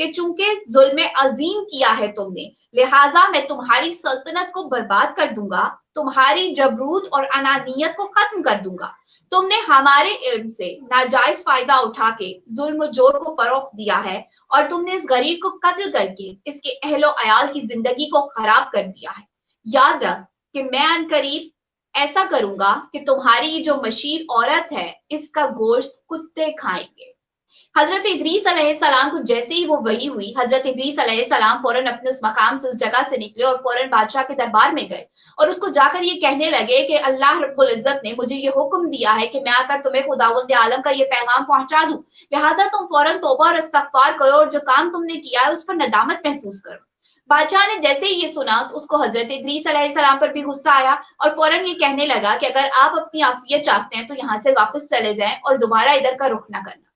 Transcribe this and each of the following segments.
کہ چونکہ ظلم عظیم کیا ہے تم نے، لہٰذا میں تمہاری سلطنت کو برباد کر دوں گا، تمہاری جبروت اور انانیت کو ختم کر دوں گا۔ تم نے ہمارے علم سے ناجائز فائدہ اٹھا کے ظلم و جور کو فروغ دیا ہے، اور تم نے اس غریب کو قتل کر کے اس کے اہل و عیال کی زندگی کو خراب کر دیا ہے۔ یاد رکھ کہ میں ان قریب ایسا کروں گا کہ تمہاری یہ جو مشیر عورت ہے اس کا گوشت کتے کھائیں گے۔ حضرت ادریس علیہ السلام کو جیسے ہی وہ وحی ہوئی، حضرت ادریس علیہ السلام فوراً اپنے اس مقام سے اس جگہ سے نکلے اور فوراً بادشاہ کے دربار میں گئے اور اس کو جا کر یہ کہنے لگے کہ اللہ رب العزت نے مجھے یہ حکم دیا ہے کہ میں آ کر تمہیں خداوند عالم کا یہ پیغام پہنچا دوں، لہٰذا تم فوراً توبہ اور استغفار کرو اور جو کام تم نے کیا ہے اس پر ندامت محسوس کرو۔ بادشاہ نے جیسے ہی یہ سنا تو اس کو حضرت ادریس علیہ السلام پر بھی غصہ آیا اور فوراً یہ کہنے لگا کہ اگر آپ اپنی عافیت چاہتے ہیں تو یہاں سے واپس چلے جائیں اور دوبارہ ادھر کا رخ نہ کرنا۔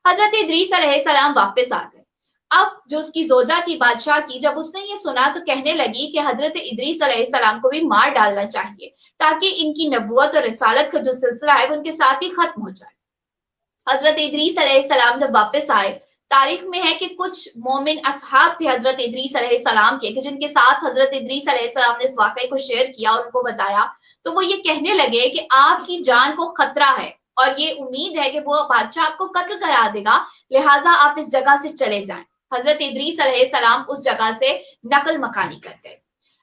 حضرت ادریس علیہ السلام واپس آ گئے۔ اب جو اس کی زوجہ تھی بادشاہ کی، جب اس نے یہ سنا تو کہنے لگی کہ حضرت ادریس علیہ السلام کو بھی مار ڈالنا چاہیے تاکہ ان کی نبوت اور رسالت کا جو سلسلہ ہے وہ ان کے ساتھ ہی ختم ہو جائے۔ حضرت ادریس علیہ السلام جب واپس آئے، تاریخ میں ہے کہ کچھ مومن اصحاب تھے حضرت ادریس علیہ السلام کے، کہ جن کے ساتھ حضرت ادریس علیہ السلام نے اس واقعے کو شیئر کیا اور ان کو بتایا، تو وہ یہ کہنے لگے کہ آپ کی جان کو خطرہ ہے اور یہ امید ہے کہ وہ بادشاہ آپ کو قتل کرا دے گا، لہٰذا آپ اس جگہ سے چلے جائیں۔ حضرت ادریس علیہ السلام اس جگہ سے نقل مکانی کر گئے۔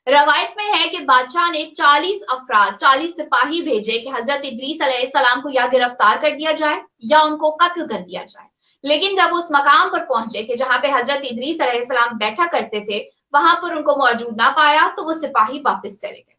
روایت میں ہے کہ بادشاہ نے 40 سپاہی بھیجے کہ حضرت ادریس علیہ السلام کو یا گرفتار کر دیا جائے یا ان کو قتل کر دیا جائے، لیکن جب اس مقام پر پہنچے کہ جہاں پہ حضرت ادریس علیہ السلام بیٹھا کرتے تھے وہاں پر ان کو موجود نہ پایا تو وہ سپاہی واپس چلے گئے۔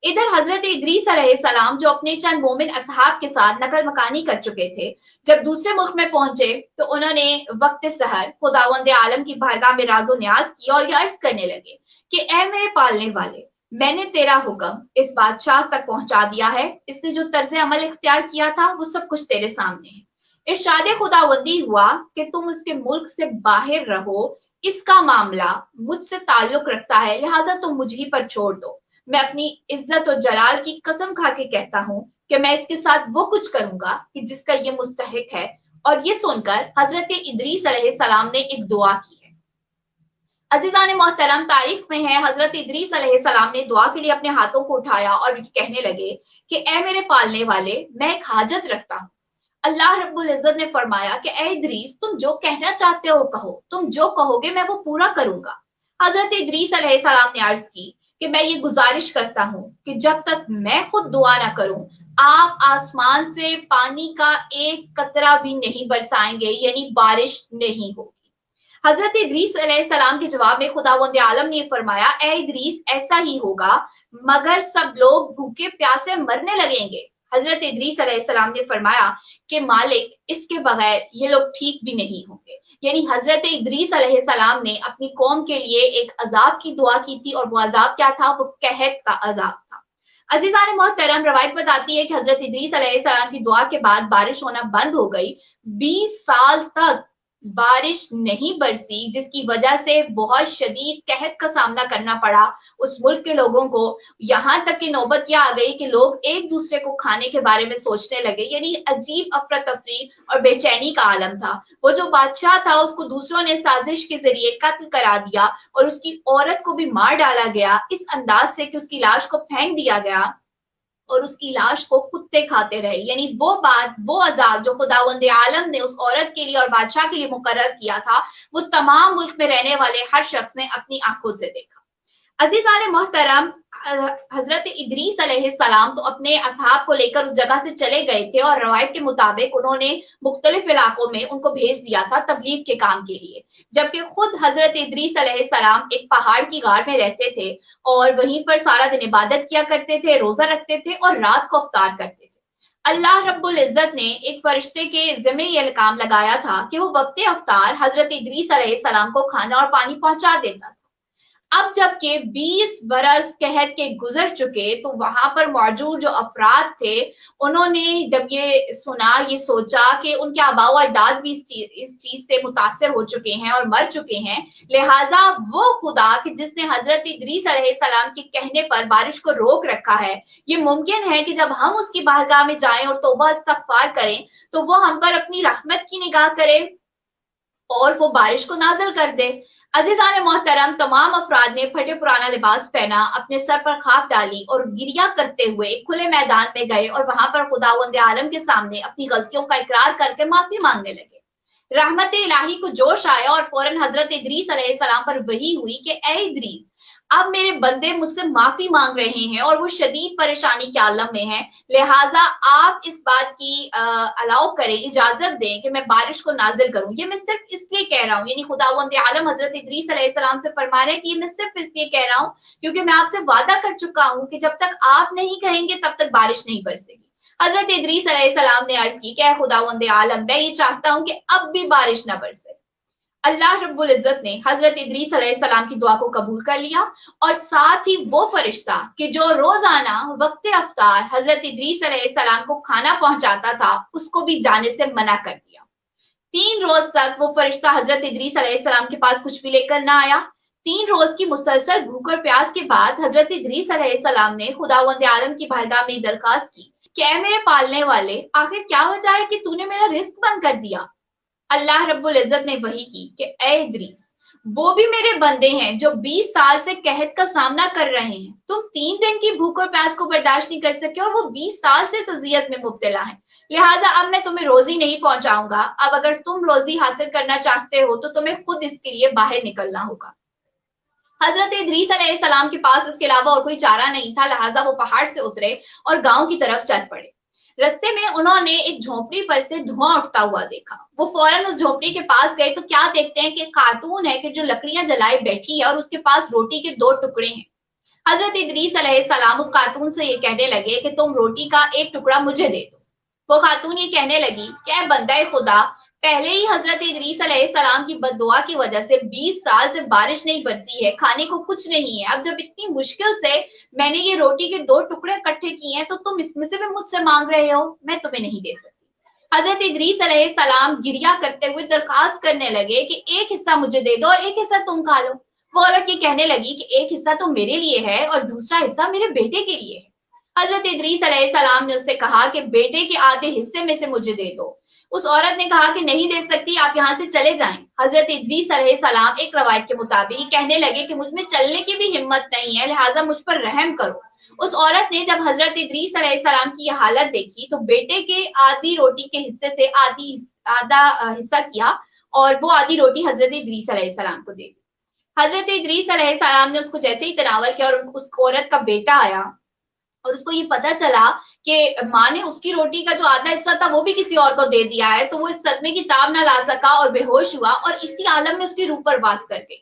ادھر حضرت ادریس علیہ السلام جو اپنے چند مومن اصحاب کے ساتھ نقل مکانی کر چکے تھے، جب دوسرے ملک میں پہنچے تو انہوں نے وقت سحر خداوند عالم کی بارگاہ میں راز و نیاز کی اور یہ عرض کرنے لگے کہ اے میرے پالنے والے، میں نے تیرا حکم اس بادشاہ تک پہنچا دیا ہے، اس نے جو طرز عمل اختیار کیا تھا وہ سب کچھ تیرے سامنے ہے۔ ارشاد خداوندی ہوا کہ تم اس کے ملک سے باہر رہو، اس کا معاملہ مجھ سے تعلق رکھتا ہے، لہٰذا تم مجھ ہی پر چھوڑ دو۔ میں اپنی عزت و جلال کی قسم کھا کے کہتا ہوں کہ میں اس کے ساتھ وہ کچھ کروں گا کہ جس کا یہ مستحق ہے۔ اور یہ سن کر حضرت ادریس علیہ السلام نے ایک دعا کی ہے۔ عزیزان محترم، تاریخ میں ہے حضرت ادریس علیہ السلام نے دعا کے لیے اپنے ہاتھوں کو اٹھایا اور کہنے لگے کہ اے میرے پالنے والے، میں ایک حاجت رکھتا ہوں۔ اللہ رب العزت نے فرمایا کہ اے ادریس، تم جو کہنا چاہتے ہو کہو، تم جو کہو گے میں وہ پورا کروں گا۔ حضرت ادریس علیہ السلام نے عرض کی کہ میں یہ گزارش کرتا ہوں کہ جب تک میں خود دعا نہ کروں آپ آسمان سے پانی کا ایک قطرہ بھی نہیں برسائیں گے، یعنی بارش نہیں ہوگی۔ حضرت ادریس علیہ السلام کے جواب میں خداوند عالم نے فرمایا اے ادریس، ایسا ہی ہوگا مگر سب لوگ بھوکے پیاسے مرنے لگیں گے۔ حضرت ادریس علیہ السلام نے فرمایا کہ مالک، اس کے بغیر یہ لوگ ٹھیک بھی نہیں ہوں گے۔ یعنی حضرت ادریس علیہ السلام نے اپنی قوم کے لیے ایک عذاب کی دعا کی تھی، اور وہ عذاب کیا تھا؟ وہ قحط کا عذاب تھا۔ عزیزان محترم، روایت بتاتی ہے کہ حضرت ادریس علیہ السلام کی دعا کے بعد بارش ہونا بند ہو گئی۔ 20 سال تک بارش نہیں برسی، جس کی وجہ سے بہت شدید قحط کا سامنا کرنا پڑا اس ملک کے لوگوں کو۔ یہاں تک کہ نوبت کیا آ گئی کہ لوگ ایک دوسرے کو کھانے کے بارے میں سوچنے لگے، یعنی عجیب افراتفری اور بے چینی کا عالم تھا۔ وہ جو بادشاہ تھا اس کو دوسروں نے سازش کے ذریعے قتل کرا دیا اور اس کی عورت کو بھی مار ڈالا گیا اس انداز سے کہ اس کی لاش کو پھینک دیا گیا اور اس کی لاش کو کتے کھاتے رہے۔ یعنی وہ بات، وہ عذاب جو خداوند عالم نے اس عورت کے لیے اور بادشاہ کے لیے مقرر کیا تھا، وہ تمام ملک میں رہنے والے ہر شخص نے اپنی آنکھوں سے دیکھا۔ عزیزان محترم، حضرت ادریس علیہ السلام تو اپنے اصحاب کو لے کر اس جگہ سے چلے گئے تھے، اور روایت کے مطابق انہوں نے مختلف علاقوں میں ان کو بھیج دیا تھا تبلیغ کے کام کے لیے، جبکہ خود حضرت ادریس علیہ السلام ایک پہاڑ کی غار میں رہتے تھے اور وہیں پر سارا دن عبادت کیا کرتے تھے، روزہ رکھتے تھے اور رات کو افطار کرتے تھے۔ اللہ رب العزت نے ایک فرشتے کے ذمہ یہ کام لگایا تھا کہ وہ وقت افطار حضرت ادریس علیہ السلام کو کھانا اور پانی پہنچا دیتا تھا۔ اب جب کہ 20 برس قحط کے گزر چکے تو وہاں پر موجود جو افراد تھے انہوں نے جب یہ سنا، یہ سوچا کہ ان کے آباء و اجداد بھی اس چیز سے متاثر ہو چکے ہیں اور مر چکے ہیں، لہٰذا وہ خدا کہ جس نے حضرت ادریس علیہ السلام کے کہنے پر بارش کو روک رکھا ہے، یہ ممکن ہے کہ جب ہم اس کی بارگاہ میں جائیں اور توبہ استغفار کریں تو وہ ہم پر اپنی رحمت کی نگاہ کرے اور وہ بارش کو نازل کر دے۔ عزیزان محترم، تمام افراد نے پھٹے پرانا لباس پہنا، اپنے سر پر خاک ڈالی اور گریہ کرتے ہوئے کھلے میدان میں گئے اور وہاں پر خداوند عالم کے سامنے اپنی غلطیوں کا اقرار کر کے معافی مانگنے لگے۔ رحمت الہی کو جوش آیا اور فوراً حضرت ادریس علیہ السلام پر وحی ہوئی کہ اے ادریس، اب میرے بندے مجھ سے معافی مانگ رہے ہیں اور وہ شدید پریشانی کے عالم میں ہیں، لہٰذا آپ اس بات کی الاؤ کریں، اجازت دیں کہ میں بارش کو نازل کروں۔ یہ میں صرف اس لیے کہہ رہا ہوں، یعنی خداوند عالم حضرت ادریس علیہ السلام سے فرما رہے ہیں کہ یہ میں صرف اس لیے کہہ رہا ہوں کیونکہ میں آپ سے وعدہ کر چکا ہوں کہ جب تک آپ نہیں کہیں گے تب تک بارش نہیں برسے گی۔ حضرت ادریس علیہ السلام نے عرض کی کہ اے خداوند عالم، میں یہ چاہتا ہوں کہ اب بھی بارش نہ برسے۔ اللہ رب العزت نے حضرت ادریس علیہ السلام کی دعا کو قبول کر لیا اور ساتھ ہی وہ فرشتہ کہ جو روزانہ وقت افطار حضرت ادریس علیہ السلام کو کھانا پہنچاتا تھا، اس کو بھی جانے سے منع کر دیا۔ 3 روز تک وہ فرشتہ حضرت ادریس علیہ السلام کے پاس کچھ بھی لے کر نہ آیا۔ 3 روز کی مسلسل بھوک اور پیاس کے بعد حضرت ادریس علیہ السلام نے خداوند عالم کی بارگاہ میں درخواست کی کہ اے میرے پالنے والے، آخر کیا وجہ ہے کہ تو نے میرا رزق بند کر دیا؟ اللہ رب العزت نے وحی کی کہ اے ادریس، وہ بھی میرے بندے ہیں جو 20 سال سے قحط کا سامنا کر رہے ہیں۔ تم 3 دن کی بھوک اور پیاس کو برداشت نہیں کر سکے اور وہ 20 سال سے اس اذیت میں مبتلا ہیں، لہٰذا اب میں تمہیں روزی نہیں پہنچاؤں گا۔ اب اگر تم روزی حاصل کرنا چاہتے ہو تو تمہیں خود اس کے لیے باہر نکلنا ہوگا۔ حضرت ادریس علیہ السلام کے پاس اس کے علاوہ اور کوئی چارہ نہیں تھا، لہٰذا وہ پہاڑ سے اترے اور گاؤں کی طرف چل پڑے۔ رستے میں انہوں نے ایک جھونپڑی پر سے دھواں اٹھتا ہوا دیکھا۔ وہ فوراً اس جھونپڑی کے پاس گئے تو کیا دیکھتے ہیں کہ خاتون ہے کہ جو لکڑیاں جلائے بیٹھی ہے اور اس کے پاس روٹی کے 2 ٹکڑے ہیں۔ حضرت ادریس علیہ السلام اس خاتون سے یہ کہنے لگے کہ تم روٹی کا ایک ٹکڑا مجھے دے دو۔ وہ خاتون یہ کہنے لگی کہ اے بندہ خدا، پہلے ہی حضرت ادریس علیہ السلام کی بد دعا کی وجہ سے 20 سال سے بارش نہیں برسی ہے، کھانے کو کچھ نہیں ہے۔ اب جب اتنی مشکل سے میں نے یہ روٹی کے 2 ٹکڑے اکٹھے کیے ہیں تو تم اس میں سے بھی مجھ سے مانگ رہے ہو، میں تمہیں نہیں دے سکتی۔ حضرت ادریس علیہ السلام گریہ کرتے ہوئے درخواست کرنے لگے کہ ایک حصہ مجھے دے دو اور ایک حصہ تم کھا لو۔ وہ عورت یہ کہنے لگی کہ ایک حصہ تو میرے لیے ہے اور دوسرا حصہ میرے بیٹے کے لیے ہے۔ حضرت ادریس علیہ السلام نے اس سے کہا کہ بیٹے کے آدھے حصے میں سے مجھے دے دو۔ اس عورت نے کہا کہ نہیں دے سکتی، آپ یہاں سے چلے جائیں۔ حضرت ادریس علیہ السلام ایک روایت کے مطابق یہ کہنے لگے کہ مجھ میں چلنے کی بھی ہمت نہیں ہے، لہٰذا مجھ پر رحم کرو۔ اس عورت نے جب حضرت ادریس علیہ السلام کی یہ حالت دیکھی تو بیٹے کے آدھی روٹی کے حصے سے آدھا حصہ کیا اور وہ آدھی روٹی حضرت ادریس علیہ السلام کو دے دی۔ حضرت ادریس علیہ السلام نے اس کو جیسے ہی تناول کیا اور اس عورت کا بیٹا آیا اور اس کو یہ پتا چلا کہ ماں نے اس کی روٹی کا جو آدھا حصہ تھا وہ بھی کسی اور کو دے دیا ہے، تو وہ اس صدمے کی تاب نہ لا سکا اور بے ہوش ہوا اور اسی عالم میں اس کی روح پرواز کر گئی۔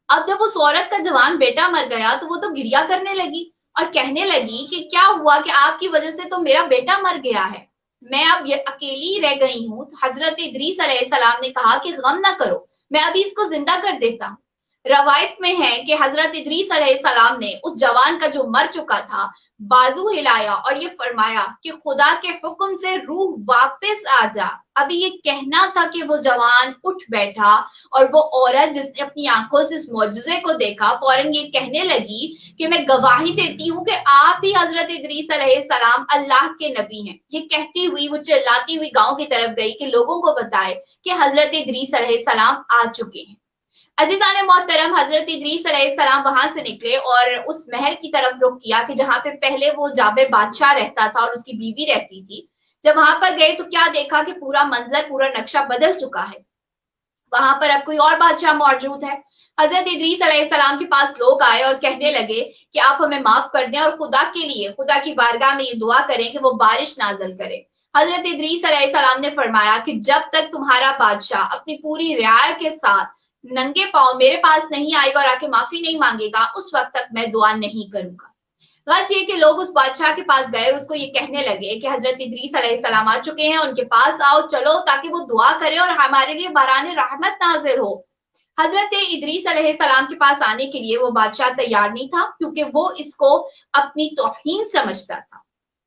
اب جب اس عورت کا جوان بیٹا مر گیا تو وہ تو گریہ کرنے لگی اور کہنے لگی کہ کیا ہوا کہ آپ کی وجہ سے تو میرا بیٹا مر گیا ہے، میں اب اکیلی رہ گئی ہوں۔ حضرت ادریس علیہ السلام نے کہا کہ غم نہ کرو، میں ابھی اس کو زندہ کر دیتا ہوں۔ روایت میں ہے کہ حضرت ادریس علیہ السلام نے اس جوان کا جو مر چکا تھا بازو ہلایا اور یہ فرمایا کہ خدا کے حکم سے روح واپس آ جا۔ ابھی یہ کہنا تھا کہ وہ جوان اٹھ بیٹھا اور وہ عورت جس نے اپنی آنکھوں سے اس معجزے کو دیکھا فوراً یہ کہنے لگی کہ میں گواہی دیتی ہوں کہ آپ ہی حضرت ادریس علیہ السلام اللہ کے نبی ہیں۔ یہ کہتی ہوئی وہ چلاتی ہوئی گاؤں کی طرف گئی کہ لوگوں کو بتائے کہ حضرت ادریس علیہ السلام آ چکے ہیں۔ عزیزان محترم، حضرت ادریس علیہ السلام وہاں سے نکلے اور اس محل کی طرف رخ کیا کہ جہاں پہ پہلے وہ جابر بادشاہ رہتا تھا اور اس کی بیوی رہتی تھی۔ جب وہاں پر گئے تو کیا دیکھا کہ پورا منظر، پورا نقشہ بدل چکا ہے، وہاں پر اب کوئی اور بادشاہ موجود ہے۔ حضرت ادریس علیہ السلام کے پاس لوگ آئے اور کہنے لگے کہ آپ ہمیں معاف کر دیں اور خدا کے لیے خدا کی بارگاہ میں یہ دعا کریں کہ وہ بارش نازل کرے۔ حضرت ادریس علیہ السلام نے فرمایا کہ جب تک تمہارا بادشاہ اپنی پوری رعایا کے ساتھ ننگے پاؤں میرے پاس نہیں آئے گا اور آ کے معافی نہیں مانگے گا، اس وقت تک میں دعا نہیں کروں گا۔ غرض یہ کہ لوگ اس بادشاہ کے پاس گئے اور اس کو یہ کہنے لگے کہ حضرت ادریس علیہ السلام آ چکے ہیں، ان کے پاس آؤ، چلو تاکہ وہ دعا کرے اور ہمارے لیے باران رحمت نازل ہو۔ حضرت ادریس علیہ السلام کے پاس آنے کے لیے وہ بادشاہ تیار نہیں تھا کیونکہ وہ اس کو اپنی توہین سمجھتا تھا۔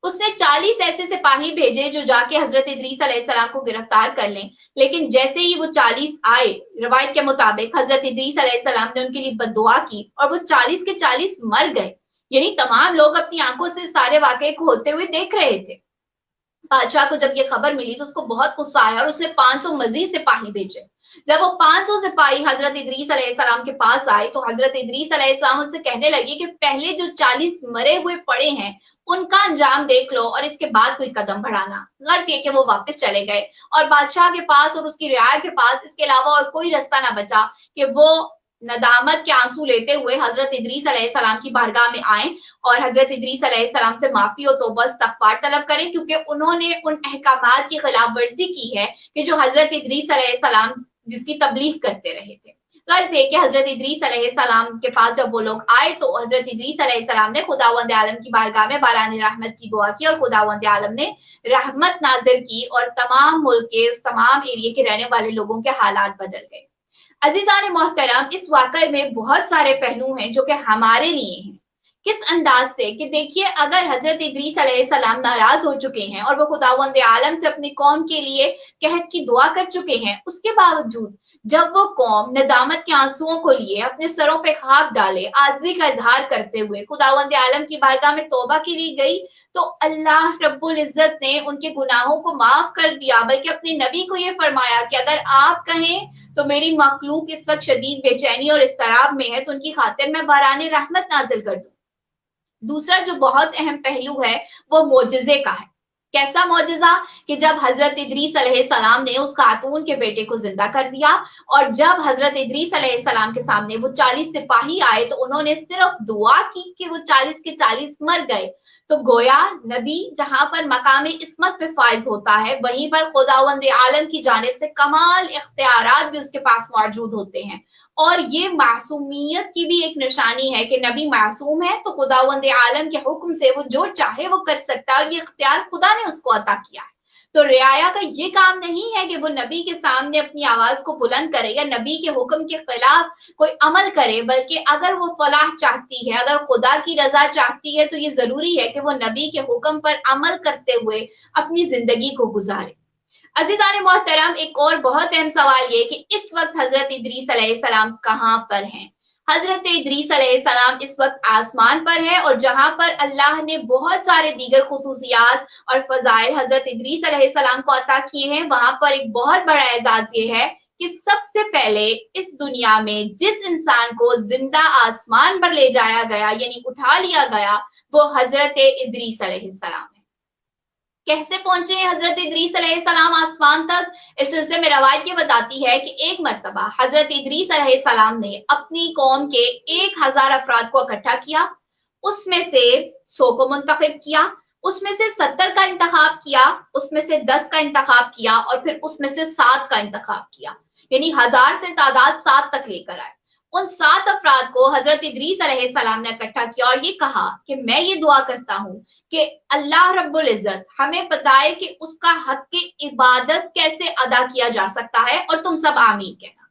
اس نے 40 ایسے سپاہی بھیجے جو جا کے حضرت ادریس علیہ السلام کو گرفتار کر لیں، لیکن جیسے ہی وہ 40 آئے، روایت کے مطابق حضرت ادریس علیہ السلام نے ان کے لیے بد دعا کی اور وہ 40 کے 40 مر گئے، یعنی تمام لوگ اپنی آنکھوں سے سارے واقعے کو ہوتے ہوئے دیکھ رہے تھے۔ بادشاہ کو جب یہ خبر ملی تو اس کو بہت غصہ آیا اور اس نے 500 مزید سپاہی بھیجے. جب وہ 500 سپاہی حضرت ادریس علیہ السلام کے پاس آئے تو حضرت ادریس علیہ السلام ان سے کہنے لگے کہ پہلے جو 40 مرے ہوئے پڑے ہیں ان کا انجام دیکھ لو اور اس کے بعد کوئی قدم بڑھانا. غرض یہ کہ وہ واپس چلے گئے اور بادشاہ کے پاس اور اس کی رعایا کے پاس اس کے علاوہ اور کوئی رستہ نہ بچا کہ وہ ندامت کے آنسو لیتے ہوئے حضرت ادریس علیہ السلام کی بارگاہ میں آئیں اور حضرت ادریس علیہ السلام سے معافی و توبہ استغفار طلب کریں، کیونکہ انہوں نے ان احکامات کی خلاف ورزی کی ہے کہ جو حضرت ادریس علیہ السلام جس کی تبلیغ کرتے رہے تھے. غرض یہ کہ حضرت ادریس علیہ السلام کے پاس جب وہ لوگ آئے تو حضرت ادریس علیہ السلام نے خداوند عالم کی بارگاہ میں باران رحمت کی دعا کی اور خداوند عالم نے رحمت نازل کی اور تمام ملک کے اس تمام ایریے کے رہنے والے لوگوں کے حالات بدل گئے. عزیزان محترم، اس واقعے میں بہت سارے پہلو ہیں جو کہ ہمارے لیے ہیں. کس انداز سے کہ دیکھیے، اگر حضرت ادریس علیہ السلام ناراض ہو چکے ہیں اور وہ خداوند عالم سے اپنی قوم کے لیے قحط کی دعا کر چکے ہیں، اس کے باوجود جب وہ قوم ندامت کے آنسوؤں کو لیے اپنے سروں پہ خاک ڈالے عاجزی کا اظہار کرتے ہوئے خداوند عالم کی بارگاہ میں توبہ کے لیے گئی تو اللہ رب العزت نے ان کے گناہوں کو معاف کر دیا، بلکہ اپنے نبی کو یہ فرمایا کہ اگر آپ کہیں تو میری مخلوق اس وقت شدید بے چینی اور اضطراب میں ہے تو ان کی خاطر میں باران رحمت نازل کر دوں. دوسرا جو بہت اہم پہلو ہے وہ معجزے کا ہے. کیسا معجزہ کہ جب حضرت ادریس علیہ السلام نے اس خاتون کے بیٹے کو زندہ کر دیا اور جب حضرت ادریس علیہ السلام کے سامنے وہ 40 سپاہی آئے تو انہوں نے صرف دعا کی کہ وہ 40 کے 40 مر گئے. تو گویا نبی جہاں پر مقام عصمت پہ فائز ہوتا ہے وہیں پر خداوند عالم کی جانب سے کمال اختیارات بھی اس کے پاس موجود ہوتے ہیں. اور یہ معصومیت کی بھی ایک نشانی ہے کہ نبی معصوم ہے تو خداوند عالم کے حکم سے وہ جو چاہے وہ کر سکتا ہے اور یہ اختیار خدا نے اس کو عطا کیا ہے. تو رعایا کا یہ کام نہیں ہے کہ وہ نبی کے سامنے اپنی آواز کو بلند کرے یا نبی کے حکم کے خلاف کوئی عمل کرے، بلکہ اگر وہ فلاح چاہتی ہے، اگر خدا کی رضا چاہتی ہے تو یہ ضروری ہے کہ وہ نبی کے حکم پر عمل کرتے ہوئے اپنی زندگی کو گزارے. عزیزان محترم، ایک اور بہت اہم سوال یہ کہ اس وقت حضرت ادریس علیہ السلام کہاں پر ہیں؟ حضرت ادریس علیہ السلام اس وقت آسمان پر ہے اور جہاں پر اللہ نے بہت سارے دیگر خصوصیات اور فضائل حضرت ادریس علیہ السلام کو عطا کیے ہیں، وہاں پر ایک بہت بڑا اعزاز یہ ہے کہ سب سے پہلے اس دنیا میں جس انسان کو زندہ آسمان پر لے جایا گیا یعنی اٹھا لیا گیا وہ حضرت ادریس علیہ السلام. کیسے پہنچے ہیں حضرت ادریس علیہ السلام آسمان تک؟ اس سلسلے میں روایت یہ بتاتی ہے کہ ایک مرتبہ حضرت ادریس علیہ السلام نے اپنی قوم کے 1000 افراد کو اکٹھا کیا، اس میں سے 100 کو منتخب کیا، اس میں سے 70 کا انتخاب کیا، اس میں سے 10 کا انتخاب کیا اور پھر اس میں سے 7 کا انتخاب کیا، یعنی 1000 سے تعداد 7 تک لے کر آئے. ان 7 افراد کو حضرت ادریس علیہ السلام نے اکٹھا کیا اور یہ کہا کہ میں یہ دعا کرتا ہوں کہ اللہ رب العزت ہمیں بتائے کہ اس کا حق عبادت کیسے ادا کیا جا سکتا ہے اور تم سب آمین کہنا.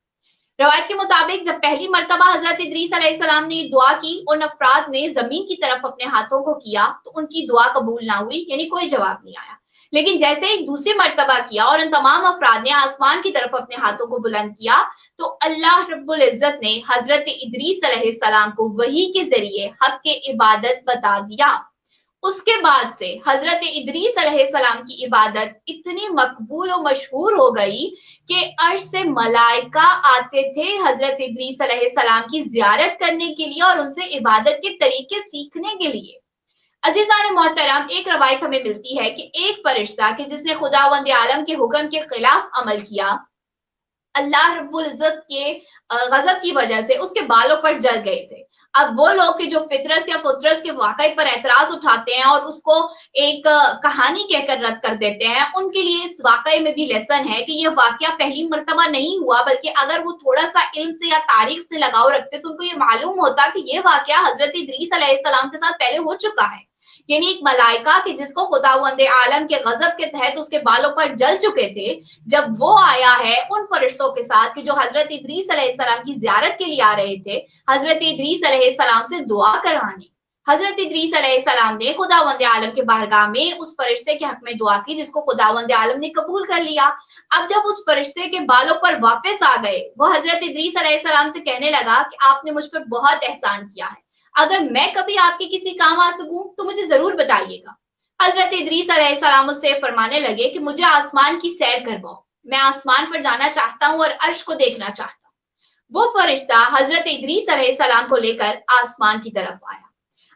روایت کے مطابق جب پہلی مرتبہ حضرت ادریس علیہ السلام نے یہ دعا کی، ان افراد نے زمین کی طرف اپنے ہاتھوں کو کیا تو ان کی دعا قبول نہ ہوئی، یعنی کوئی جواب نہیں آیا. لیکن جیسے ہی دوسری مرتبہ کیا اور ان تمام افراد نے آسمان کی طرف اپنے ہاتھوں کو بلند کیا تو اللہ رب العزت نے حضرت ادریس علیہ السلام کو وحی کے ذریعے حق عبادت بتا دیا. اس کے بعد سے حضرت ادریس علیہ السلام کی عبادت اتنی مقبول و مشہور ہو گئی کہ عرش سے ملائکہ آتے تھے حضرت ادریس علیہ السلام کی زیارت کرنے کے لیے اور ان سے عبادت کے طریقے سیکھنے کے لیے. عزیزان محترم، ایک روایت ہمیں ملتی ہے کہ ایک فرشتہ کہ جس نے خداوند عالم کے حکم کے خلاف عمل کیا، اللہ رب العزت کے غضب کی وجہ سے اس کے بالوں پر جل گئے تھے. اب وہ لوگ کہ جو فطرت یا فطرت کے واقعے پر اعتراض اٹھاتے ہیں اور اس کو ایک کہانی کہہ کر رد کر دیتے ہیں، ان کے لیے اس واقعے میں بھی لیسن ہے کہ یہ واقعہ پہلی مرتبہ نہیں ہوا، بلکہ اگر وہ تھوڑا سا علم سے یا تاریخ سے لگاؤ رکھتے تو ان کو یہ معلوم ہوتا کہ یہ واقعہ حضرت ادریس علیہ السلام کے ساتھ پہلے ہو چکا ہے. یعنی ایک ملائکہ کہ جس کو خداوند عالم کے غضب کے تحت اس کے بالوں پر جل چکے تھے، جب وہ آیا ہے ان فرشتوں کے ساتھ کہ جو حضرت ادریس علیہ السلام کی زیارت کے لیے آ رہے تھے حضرت ادریس علیہ السلام سے دعا کروانے، حضرت ادریس علیہ السلام نے خداوند عالم کے بارگاہ میں اس فرشتے کے حق میں دعا کی جس کو خداوند عالم نے قبول کر لیا. اب جب اس فرشتے کے بالوں پر واپس آ گئے، وہ حضرت ادریس علیہ السلام سے کہنے لگا کہ آپ نے مجھ پر بہت احسان کیا ہے، اگر میں کبھی آپ کے کسی کام آ سکوں تو مجھے ضرور بتائیے گا. حضرت ادریس علیہ السلام اس سے فرمانے لگے کہ مجھے آسمان کی سیر کرواؤ، میں آسمان پر جانا چاہتا ہوں اور عرش کو دیکھنا چاہتا ہوں۔ وہ فرشتہ حضرت ادریس علیہ السلام کو لے کر آسمان کی طرف آیا۔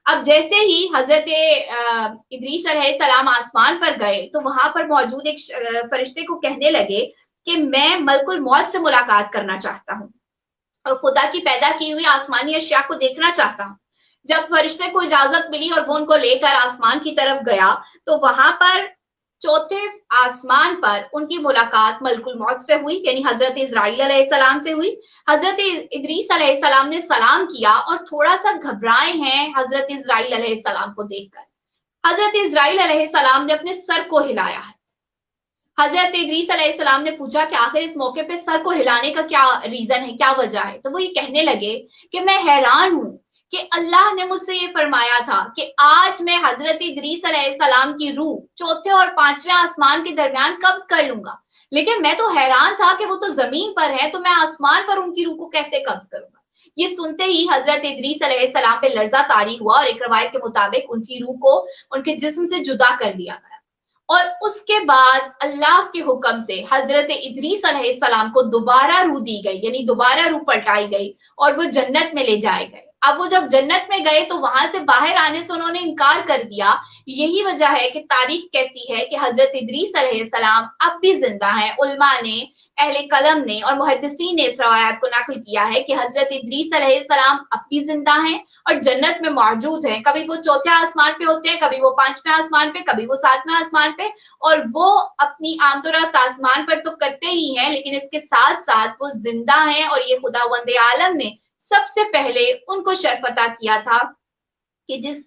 اب جیسے ہی حضرت ادریس علیہ السلام آسمان پر گئے تو وہاں پر موجود ایک فرشتے کو کہنے لگے کہ میں ملک الموت سے ملاقات کرنا چاہتا ہوں اور خدا کی پیدا کی ہوئی آسمانی اشیاء کو دیکھنا چاہتا ہوں۔ جب فرشتے کو اجازت ملی اور وہ ان کو لے کر آسمان کی طرف گیا تو وہاں پر چوتھے آسمان پر ان کی ملاقات ملک الموت سے ہوئی، یعنی حضرت اسرائیل علیہ السلام سے ہوئی۔ حضرت ادریس علیہ السلام نے سلام کیا اور تھوڑا سا گھبرائے ہیں حضرت اسرائیل علیہ السلام کو دیکھ کر۔ حضرت اسرائیل علیہ السلام نے اپنے سر کو ہلایا ہے۔ حضرت ادریس علیہ السلام نے پوچھا کہ آخر اس موقع پہ سر کو ہلانے کا کیا ریزن ہے، کیا وجہ ہے؟ تو وہ یہ کہنے لگے کہ میں حیران ہوں کہ اللہ نے مجھ سے یہ فرمایا تھا کہ آج میں حضرت ادریس علیہ السلام کی روح چوتھے اور پانچویں آسمان کے درمیان قبض کر لوں گا، لیکن میں تو حیران تھا کہ وہ تو زمین پر ہے، تو میں آسمان پر ان کی روح کو کیسے قبض کروں گا؟ یہ سنتے ہی حضرت ادریس علیہ السلام پہ لرزہ طاری ہوا اور ایک روایت کے مطابق ان کی روح کو ان کے جسم سے جدا کر لیا گیا، اور اس کے بعد اللہ کے حکم سے حضرت ادریس علیہ السلام کو دوبارہ روح دی گئی، یعنی دوبارہ روح پلٹائی گئی اور وہ جنت میں لے جائے گئے۔ اب وہ جب جنت میں گئے تو وہاں سے باہر آنے سے انہوں نے انکار کر دیا۔ یہی وجہ ہے کہ تاریخ کہتی ہے کہ حضرت ادریس علیہ السلام اب بھی زندہ ہیں۔ علماء نے، اہل قلم نے اور محدثین نے اس روایت کو نقل کیا ہے کہ حضرت ادریس علیہ السلام اب بھی زندہ ہیں اور جنت میں موجود ہیں۔ کبھی وہ چوتھے آسمان پہ ہوتے ہیں، کبھی وہ پانچویں آسمان پہ، کبھی وہ ساتویں آسمان پہ، اور وہ اپنی آمد و رفت آسمان پر تو کرتے ہی ہیں، لیکن اس کے ساتھ ساتھ وہ زندہ ہیں، اور یہ خداوند عالم نے سب سے پہلے ان کو شرف عطا کیا تھا کہ جس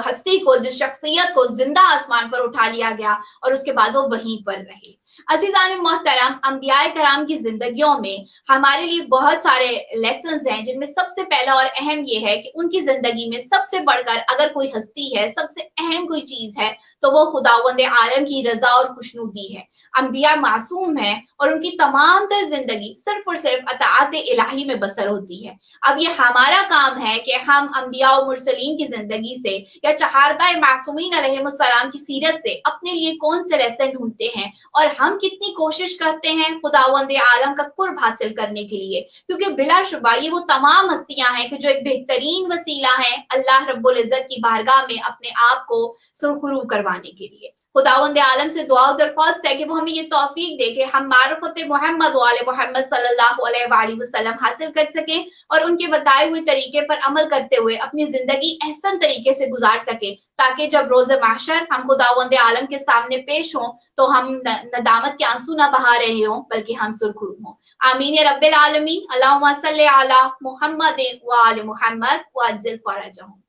ہستی کو، جس شخصیت کو زندہ آسمان پر اٹھا لیا گیا اور اس کے بعد وہ وہیں پر رہے۔ عزیزان محترم، انبیاء کرام کی زندگیوں میں ہمارے لیے بہت سارے لیسنز ہیں، جن میں سب سے پہلا اور اہم یہ ہے کہ ان کی زندگی میں سب سے بڑھ کر اگر کوئی ہستی ہے، سب سے اہم کوئی چیز ہے تو وہ خداوند عالم کی رضا اور خوشنودی ہے۔ انبیاء معصوم ہیں اور ان کی تمام تر زندگی صرف اور صرف اطاعت الہی میں بسر ہوتی ہے۔ اب یہ ہمارا کام ہے کہ ہم انبیاء و مرسلین کی زندگی سے یا چہاردہ معصومین علیہ السلام کی سیرت سے اپنے لیے کون سے لیسن ڈھونڈتے ہیں، اور ہم کتنی کوشش کرتے ہیں خداوند عالم کا قرب حاصل کرنے کے لیے، کیونکہ بلا شبہ یہ وہ تمام ہستیاں ہیں کہ جو ایک بہترین وسیلہ ہیں اللہ رب العزت کی بارگاہ میں اپنے آپ کو سرخرو کروانے کے لیے۔ خداوند عالم سے دعا و درخواست ہے کہ وہ ہمیں یہ توفیق دے کہ ہم معرفت محمد و آل محمد صلی اللہ علیہ وآلہ وسلم حاصل کر سکیں اور ان کے بتائے ہوئے طریقے پر عمل کرتے ہوئے اپنی زندگی احسن طریقے سے گزار سکیں، تاکہ جب روز محشر ہم خداوند عالم کے سامنے پیش ہوں تو ہم ندامت کے آنسو نہ بہا رہے ہوں بلکہ ہم سرخرو ہوں۔ آمین یا رب العالمین۔ اللہم صلی علی محمد و آل محمد وعجل فرجہم۔